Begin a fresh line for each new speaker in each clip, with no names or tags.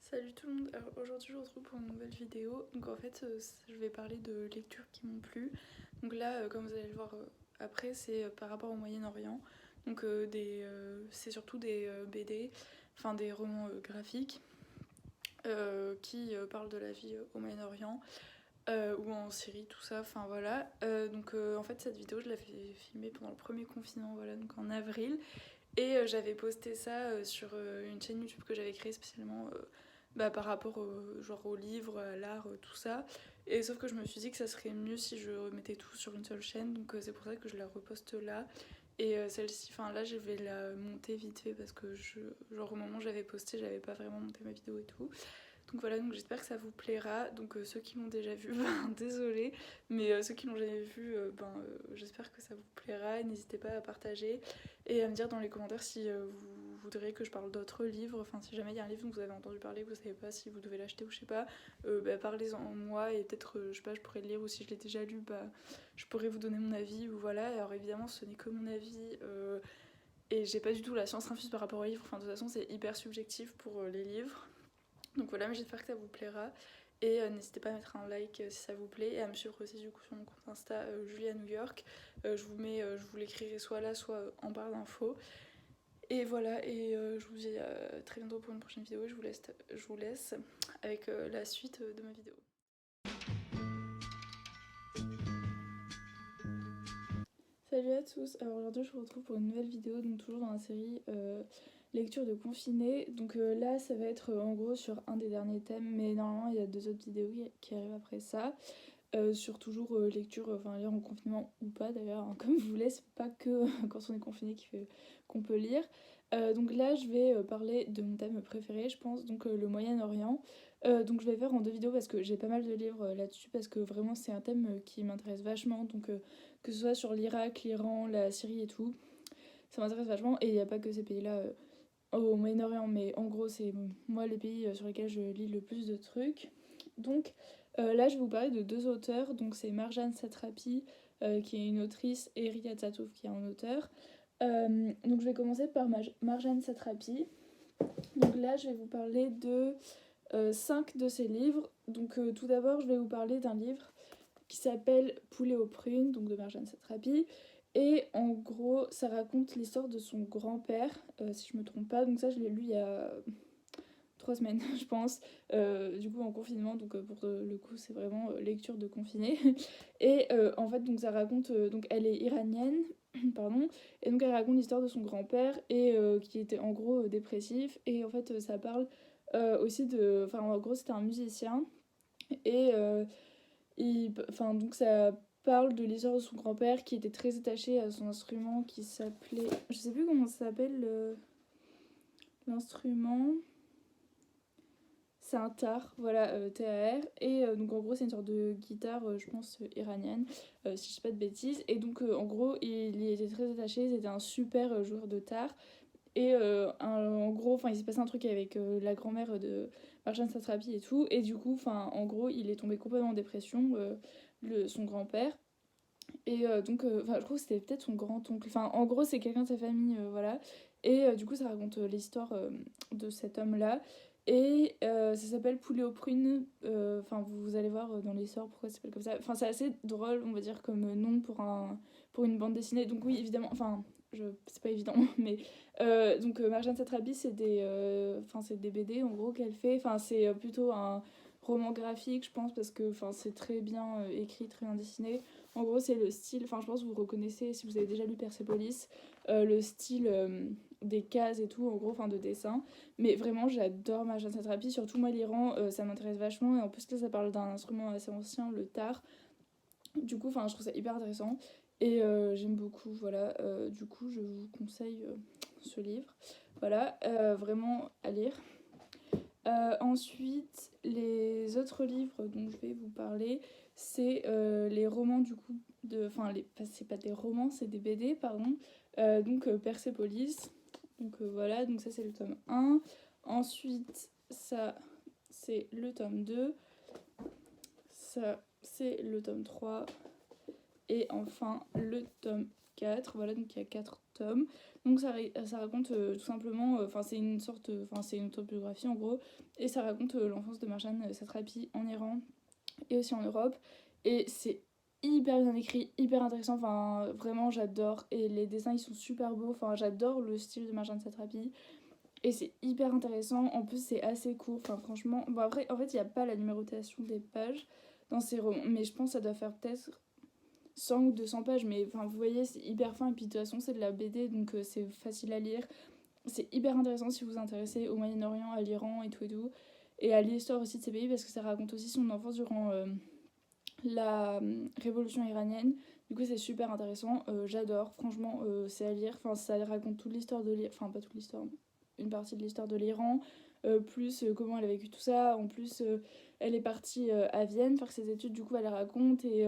Salut tout le monde, alors aujourd'hui je vous retrouve pour une nouvelle vidéo. Donc en fait je vais parler de lectures qui m'ont plu. Donc là comme vous allez le voir après c'est par rapport au Moyen-Orient. Donc c'est surtout des BD, enfin des romans graphiques qui parlent de la vie au Moyen-Orient ou en Syrie, tout ça, enfin voilà. Donc en fait cette vidéo je l'avais filmée pendant le premier confinement, voilà, donc en avril. Et j'avais posté ça sur une chaîne YouTube que j'avais créée spécialement par rapport genre aux livres, à l'art, tout ça. Et sauf que je me suis dit que ça serait mieux si je remettais tout sur une seule chaîne, donc c'est pour ça que je la reposte là. Et celle-ci, enfin là je vais la monter vite fait parce que genre au moment où j'avais posté, j'avais pas vraiment monté ma vidéo et tout. Donc voilà, donc j'espère que ça vous plaira. Donc ceux qui l'ont déjà vu, ben, désolé, mais ceux qui l'ont jamais vu, j'espère que ça vous plaira. N'hésitez pas à partager et à me dire dans les commentaires si vous voudrez que je parle d'autres livres. Enfin, si jamais il y a un livre dont vous avez entendu parler, que vous savez pas si vous devez l'acheter ou je sais pas, parlez-en moi et peut-être, je sais pas, je pourrais le lire, ou si je l'ai déjà lu, je pourrais vous donner mon avis ou voilà. Alors évidemment, ce n'est que mon avis. Et j'ai pas du tout la science infuse par rapport aux livres. Enfin, de toute façon, c'est hyper subjectif pour les livres. Donc voilà, mais j'espère que ça vous plaira. Et n'hésitez pas à mettre un like si ça vous plaît et à me suivre aussi du coup sur mon compte Insta Julia New York. Je vous l'écrirai soit là, soit en barre d'infos. Et voilà, et je vous dis à très bientôt pour une prochaine vidéo. Je vous laisse avec la suite de ma vidéo. Salut à tous, alors aujourd'hui je vous retrouve pour une nouvelle vidéo, donc toujours dans la série lecture de confiné. Donc là ça va être en gros sur un des derniers thèmes, mais normalement il y a deux autres vidéos qui arrivent après ça. Sur toujours lecture, enfin lire en confinement ou pas d'ailleurs, hein, comme vous voulez, c'est pas que quand on est confiné qu'on peut lire. Donc là je vais parler de mon thème préféré je pense, donc le Moyen-Orient. Donc je vais faire en deux vidéos parce que j'ai pas mal de livres là-dessus, parce que vraiment c'est un thème qui m'intéresse vachement, donc que ce soit sur l'Irak, l'Iran, la Syrie et tout, ça m'intéresse vachement. Et il n'y a pas que ces pays-là au Moyen-Orient, mais en gros c'est moi les pays sur lesquels je lis le plus de trucs. Donc là je vais vous parler de deux auteurs, donc c'est Marjane Satrapi qui est une autrice et Riyad Satouf qui est un auteur. Donc je vais commencer par Marjane Satrapi. Donc là je vais vous parler de 5 de ses livres. Donc tout d'abord je vais vous parler d'un livre qui s'appelle Poulet aux prunes, donc de Marjane Satrapi. Et en gros, ça raconte l'histoire de son grand-père, si je me trompe pas. Donc ça, je l'ai lu il y a 3 semaines, je pense. Du coup, en confinement, donc pour le coup, c'est vraiment lecture de confiné. Et en fait, donc ça raconte... donc elle est iranienne, pardon. Et donc elle raconte l'histoire de son grand-père, et qui était en gros dépressif. Et en fait, ça parle aussi de... Enfin, en gros, c'était un musicien. Et enfin, donc ça parle de l'histoire de son grand-père qui était très attaché à son instrument qui s'appelait... Je sais plus comment ça s'appelle l'instrument. C'est un tar, voilà, T-A-R. Et donc en gros c'est une sorte de guitare, je pense, iranienne, si je dis pas de bêtises. Et donc en gros il y était très attaché, c'était un super joueur de tar. Et en gros, il s'est passé un truc avec la grand-mère de Marjane Satrapi et tout. Et du coup, en gros, il est tombé complètement en dépression, son grand-père. Et donc, je trouve que c'était peut-être son grand-oncle. Enfin, en gros, c'est quelqu'un de sa famille, voilà. Et du coup, ça raconte l'histoire de cet homme-là. Et ça s'appelle Poulet aux prunes. Enfin, vous allez voir dans l'histoire pourquoi ça s'appelle comme ça. Enfin, c'est assez drôle, on va dire, comme nom pour une bande dessinée. Donc oui, évidemment, c'est pas évident, mais donc Marjane Satrapi, c'est des BD en gros qu'elle fait. Enfin, c'est plutôt un roman graphique, je pense, parce que c'est très bien écrit, très bien dessiné. En gros, c'est le style, je pense que vous reconnaissez si vous avez déjà lu Persepolis, le style des cases et tout, en gros, de dessin. Mais vraiment, j'adore Marjane Satrapi, surtout moi, l'Iran, ça m'intéresse vachement. Et en plus, là, ça parle d'un instrument assez ancien, le tar. Du coup, je trouve ça hyper intéressant. Et j'aime beaucoup, voilà. Du coup, je vous conseille ce livre. Voilà, vraiment à lire. Ensuite, les autres livres dont je vais vous parler, c'est les romans du coup c'est pas des romans, c'est des BD, pardon. Donc Persepolis. Donc voilà, donc ça c'est le tome 1. Ensuite, ça c'est le tome 2. Ça c'est le tome 3. Et enfin le tome 4. Voilà, donc il y a 4 tomes. Donc ça raconte tout simplement, c'est une sorte, c'est une autobiographie en gros, et ça raconte l'enfance de Marjane Satrapi en Iran et aussi en Europe. Et c'est hyper bien écrit, hyper intéressant, enfin vraiment j'adore. Et les dessins ils sont super beaux, enfin j'adore le style de Marjane Satrapi. Et c'est hyper intéressant, en plus c'est assez court, enfin franchement. Bon après, en fait il n'y a pas la numérotation des pages dans ces romans, mais je pense que ça doit faire peut-être 100 ou 200 pages, mais enfin vous voyez c'est hyper fin, et puis de toute façon c'est de la BD, donc c'est facile à lire. C'est hyper intéressant si vous vous intéressez au Moyen-Orient, à l'Iran et tout et tout. Et à l'histoire aussi de ces pays, parce que ça raconte aussi son enfance durant la révolution iranienne. Du coup, c'est super intéressant. J'adore, franchement, c'est à lire. Enfin, ça raconte toute l'histoire de l'Iran. Enfin, pas toute l'histoire, une partie de l'histoire de l'Iran. Plus comment elle a vécu tout ça. En plus, elle est partie à Vienne faire ses études. Du coup, elle raconte. Et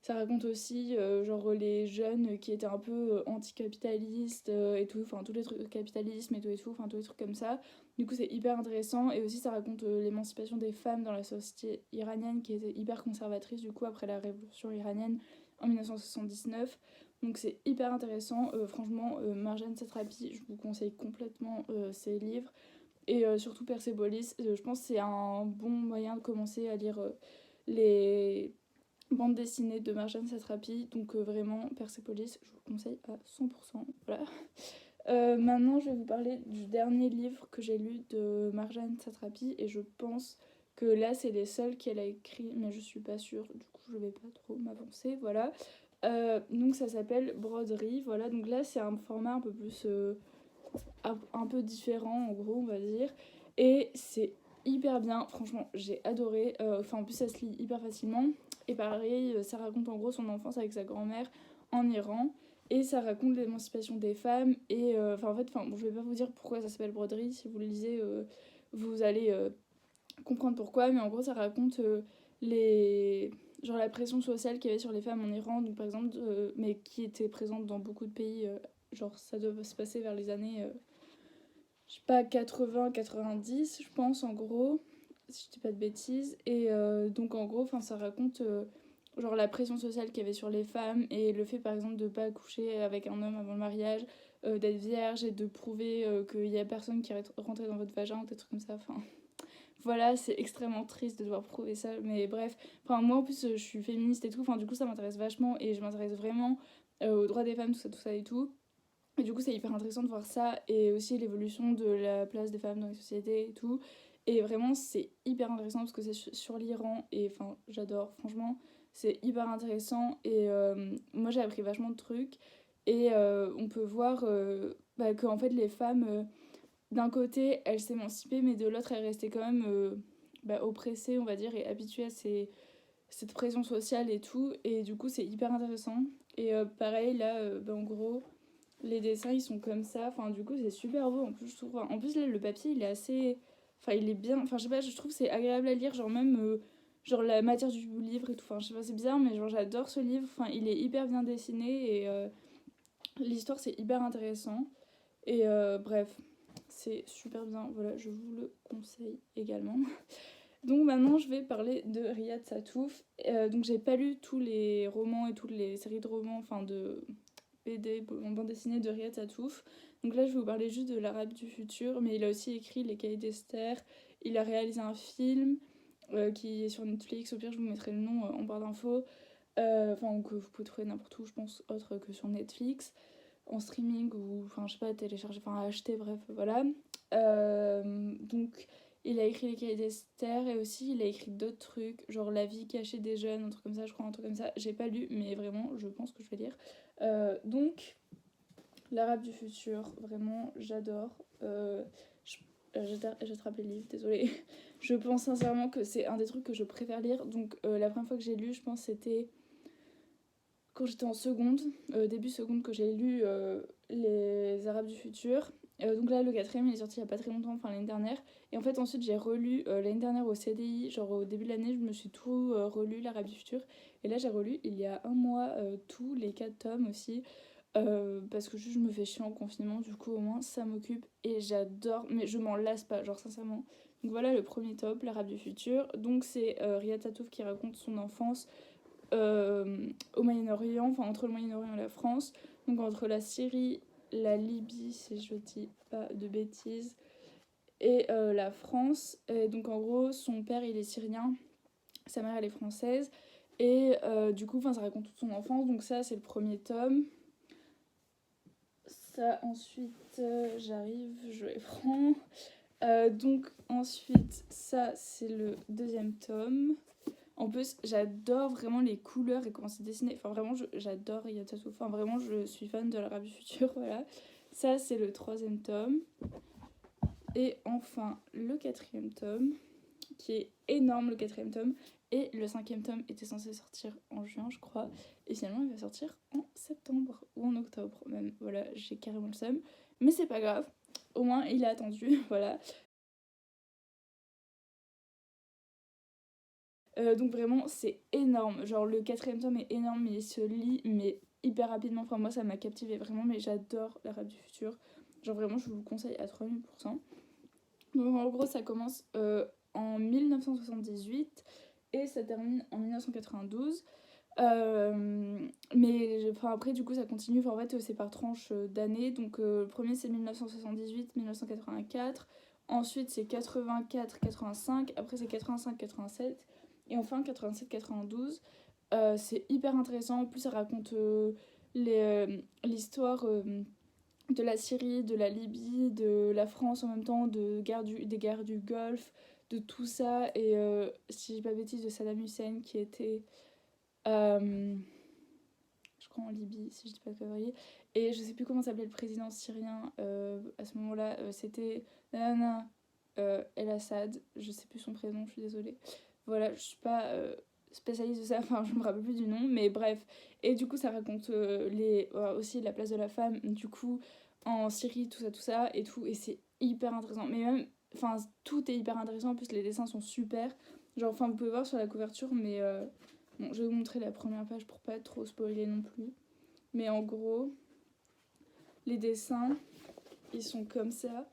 ça raconte aussi, genre, les jeunes qui étaient un peu anticapitalistes et tout. Enfin, tous les trucs, capitalisme et tout. Enfin, tous les trucs comme ça. Du coup, c'est hyper intéressant. Et aussi, ça raconte l'émancipation des femmes dans la société iranienne qui était hyper conservatrice, du coup, après la révolution iranienne en 1979. Donc, c'est hyper intéressant. Franchement, Marjane Satrapi, je vous conseille complètement ses livres. Et surtout Persepolis, je pense que c'est un bon moyen de commencer à lire les bandes dessinées de Marjane Satrapi. Donc, vraiment, Persepolis, je vous le conseille à 100%. Voilà. Maintenant, je vais vous parler du dernier livre que j'ai lu de Marjane Satrapi et je pense que là, c'est les seuls qu'elle a écrit, mais je suis pas sûre, du coup, je vais pas trop m'avancer, voilà. Donc, ça s'appelle Broderie, voilà. Donc là, c'est un format un peu plus, un peu différent, en gros, on va dire. Et c'est hyper bien, franchement, j'ai adoré. Enfin, en plus, ça se lit hyper facilement. Et pareil, ça raconte en gros son enfance avec sa grand-mère en Iran. Et ça raconte l'émancipation des femmes. Et en fait, bon, je vais pas vous dire pourquoi ça s'appelle Broderie. Si vous le lisez, vous allez comprendre pourquoi. Mais en gros, ça raconte les genre la pression sociale qu'il y avait sur les femmes en Iran, donc par exemple, mais qui était présente dans beaucoup de pays. Genre, ça doit se passer vers les années, je sais pas, 80-90, je pense, en gros, si je dis pas de bêtises. Et donc, en gros, ça raconte genre la pression sociale qu'il y avait sur les femmes et le fait, par exemple, de pas coucher avec un homme avant le mariage, d'être vierge et de prouver qu'il y a personne qui est rentré dans votre vagin ou des trucs comme ça. Enfin, voilà, c'est extrêmement triste de devoir prouver ça, mais bref. Enfin, moi, en plus, je suis féministe et tout, enfin, du coup, ça m'intéresse vachement et je m'intéresse vraiment aux droits des femmes, tout ça et tout. Et du coup, c'est hyper intéressant de voir ça et aussi l'évolution de la place des femmes dans les sociétés et tout. Et vraiment, c'est hyper intéressant parce que c'est sur l'Iran et enfin, j'adore, franchement, c'est hyper intéressant. Et moi, j'ai appris vachement de trucs. Et on peut voir que en fait, les femmes, d'un côté, elles s'émancipaient, mais de l'autre, elles restaient quand même oppressées, on va dire, et habituées à cette pression sociale et tout. Et du coup, c'est hyper intéressant. Et pareil, là, en gros les dessins ils sont comme ça, enfin du coup c'est super beau en plus je trouve. Enfin, en plus là le papier il est assez, enfin il est bien, enfin je sais pas, je trouve c'est agréable à lire, genre même genre la matière du livre et tout, enfin je sais pas c'est bizarre mais genre j'adore ce livre, enfin il est hyper bien dessiné et l'histoire c'est hyper intéressant et bref c'est super bien, voilà je vous le conseille également. Donc maintenant je vais parler de Riyad Satouf. Donc j'ai pas lu tous les romans et toutes les séries de romans, enfin de BD, en bande dessinée de Riyad Satouf. Donc là, je vais vous parler juste de l'Arabe du futur, mais il a aussi écrit Les Cahiers d'Esther. Il a réalisé un film qui est sur Netflix. Au pire, je vous mettrai le nom en barre d'infos. Enfin, que vous pouvez trouver n'importe où, je pense, autre que sur Netflix, en streaming ou, enfin, je sais pas, télécharger, enfin, acheter, bref, voilà. Donc, il a écrit Les Cahiers d'Esther et aussi il a écrit d'autres trucs, genre La vie cachée des jeunes, un truc comme ça, je crois, un truc comme ça. J'ai pas lu, mais vraiment, je pense que je vais lire. Donc, l'Arabe du futur, vraiment, j'adore. J'attrape les livres, désolée. Je pense sincèrement que c'est un des trucs que je préfère lire. Donc, la première fois que j'ai lu, je pense c'était quand j'étais en seconde, début seconde, que j'ai lu les Arabes du futur. Donc là, le quatrième, il est sorti il y a pas très longtemps, enfin l'année dernière. Et en fait, ensuite, j'ai relu l'année dernière au CDI, genre au début de l'année, je me suis tout relu, l'Arabe du futur. Et là, j'ai relu il y a un mois tous les 4 tomes aussi. Parce que juste je me fais chier en confinement, du coup au moins ça m'occupe et j'adore, mais je m'en lasse pas, genre sincèrement. Donc voilà le premier top, l'Arabe du futur. Donc c'est Riyad Satouf qui raconte son enfance au Moyen-Orient, enfin entre le Moyen-Orient et la France, donc entre la Syrie la Libye, si je dis pas de bêtises, et la France. Et donc en gros, son père il est syrien, sa mère elle est française, et du coup ça raconte toute son enfance. Donc ça c'est le premier tome. Ça ensuite j'arrive, je les prends. Donc ensuite ça c'est le deuxième tome. En plus j'adore vraiment les couleurs et comment c'est dessiné. Enfin vraiment j'adore Yattatou. Enfin vraiment je suis fan de l'Arabe du futur, voilà. Ça c'est le troisième tome. Et enfin le quatrième tome, qui est énorme, le quatrième tome. Et le cinquième tome était censé sortir en juin, je crois. Et finalement, il va sortir en septembre ou en octobre même. Voilà, j'ai carrément le seum. Mais c'est pas grave. Au moins, il est attendu. Voilà. Donc vraiment, c'est énorme. Genre, le quatrième tome est énorme, mais il se lit mais hyper rapidement. Enfin, moi, ça m'a captivé vraiment. Mais j'adore l'Arabe du futur. Genre, vraiment, je vous le conseille à 3000%. Donc, en gros, ça commence en 1978 et ça termine en 1992. Mais enfin, après, du coup, ça continue. Enfin, en fait, c'est par tranche d'années. Donc, le premier, c'est 1978-1984. Ensuite, c'est 84-85. Après, c'est 85-87. Et enfin, 87-92. C'est hyper intéressant. En plus, ça raconte l'histoire de la Syrie, de la Libye, de la France en même temps, des guerres du Golfe, de tout ça. Et si je dis pas bêtise, de Saddam Hussein qui était je crois en Libye, si je dis pas de conneries. Et je sais plus comment s'appelait le président syrien à ce moment-là. C'était Nanana El Assad. Je sais plus son prénom, je suis désolée. Voilà, je suis pas spécialiste de ça, enfin je me rappelle plus du nom, mais bref. Et du coup, ça raconte aussi la place de la femme, du coup, en Syrie, tout ça et tout. Et c'est hyper intéressant. Mais même, enfin, tout est hyper intéressant. En plus, les dessins sont super. Genre, enfin, vous pouvez voir sur la couverture, mais bon, je vais vous montrer la première page pour pas trop spoiler non plus. Mais en gros, les dessins, ils sont comme ça.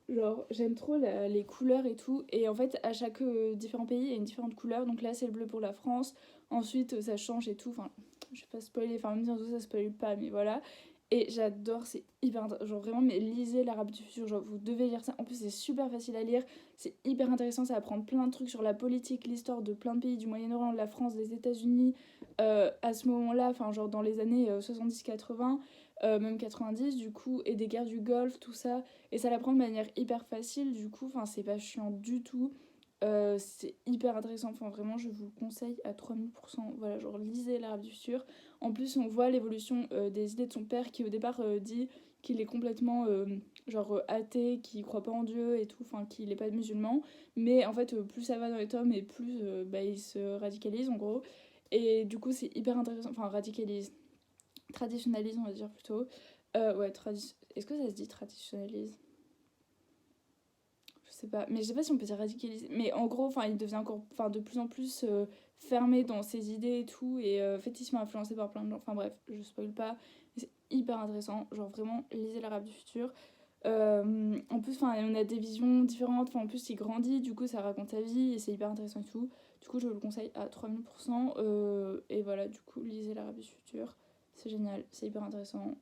Genre, j'aime trop les couleurs et tout. Et en fait, à chaque différent pays, il y a une différente couleur. Donc là, c'est le bleu pour la France. Ensuite, ça change et tout. Enfin, je vais pas spoiler. Enfin, même si ça spoil pas, mais voilà. Et j'adore, c'est hyper intéressant. Genre, vraiment, mais lisez l'Arabe du futur. Genre, vous devez lire ça. En plus, c'est super facile à lire. C'est hyper intéressant. Ça apprend plein de trucs sur la politique, l'histoire de plein de pays du Moyen-Orient, de la France, des États-Unis. À ce moment-là, enfin, genre dans les années 70-80. Même 90 du coup, et des guerres du Golfe, tout ça, et ça l'apprend de manière hyper facile, du coup, enfin c'est pas chiant du tout, c'est hyper intéressant, enfin vraiment je vous le conseille à 3000%, voilà, genre lisez l'Arabe du futur. En plus on voit l'évolution des idées de son père qui au départ dit qu'il est complètement genre athée, qu'il croit pas en Dieu et tout, enfin qu'il est pas musulman, mais en fait plus ça va dans les tomes et plus bah, il se radicalise en gros, et du coup c'est hyper intéressant, enfin radicalise, traditionnalise on va dire plutôt. Ouais, est-ce que ça se dit traditionnalise? Je sais pas, mais je sais pas si on peut dire radicaliser, mais en gros, enfin, il devient encore, enfin, de plus en plus fermé dans ses idées et tout, et en fait, il se fait influencer par plein de gens. Enfin bref, je spoil pas, mais c'est hyper intéressant. Genre vraiment, lisez l'Arabe du futur. En plus, enfin, on a des visions différentes. Enfin, en plus, il grandit, du coup, ça raconte sa vie et c'est hyper intéressant et tout. Du coup, je vous le conseille à 3000%. Et voilà, du coup, lisez l'Arabe du futur. C'est génial, c'est hyper intéressant,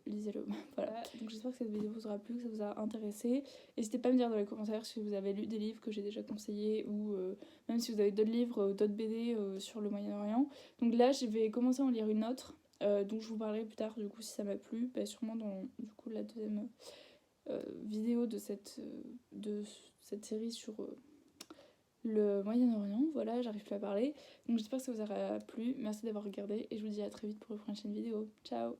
lisez-le. Voilà, donc j'espère que cette vidéo vous aura plu, que ça vous a intéressé. N'hésitez pas à me dire dans les commentaires si vous avez lu des livres que j'ai déjà conseillés ou même si vous avez d'autres livres, d'autres BD sur le Moyen-Orient. Donc là, je vais commencer à en lire une autre, dont je vous parlerai plus tard, du coup, si ça m'a plu, bah, sûrement dans du coup, la deuxième vidéo de cette série sur le Moyen-Orient. Voilà, j'arrive plus à parler. Donc j'espère que ça vous aura plu. Merci d'avoir regardé et je vous dis à très vite pour une prochaine vidéo. Ciao!